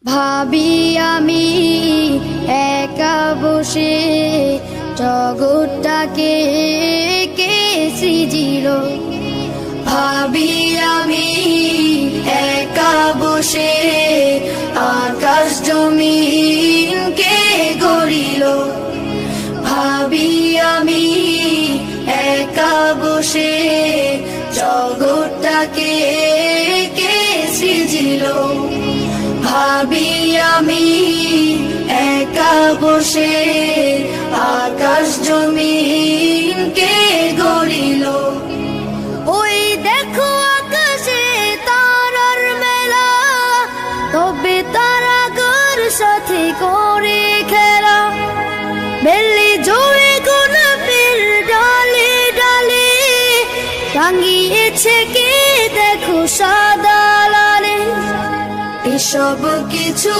ভাবি আমি একা বসে জগৎটাকে কে সৃজিল। ভাবি আমি একা বসে আকাশ জমিন কে গড়িল। ভাবি আমি একা বসে জগৎটাকে কে সৃজিল। ভাবি আমি একা বসে আকাশ জমিন কে গড়িল। ওই দেখো আকাশে তারার মেলা, তবে তারাগর সাথে করে খেলা। বেলি জোরে গোলাপের ডালে ডালে টাঙিয়েছে কে দেখো সাদা লালে। এসব কিছু